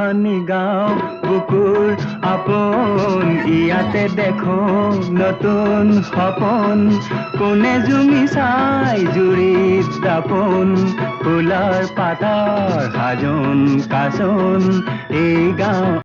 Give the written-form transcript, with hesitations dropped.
ধনী গাঁও বুকুৰ আপোন ইয়াতে দেখো নতুন সপোন কোনে জুমি চাই জুৰিত দাপোন ফুলৰ পাতৰ সাজোন কাচোন এই গাঁও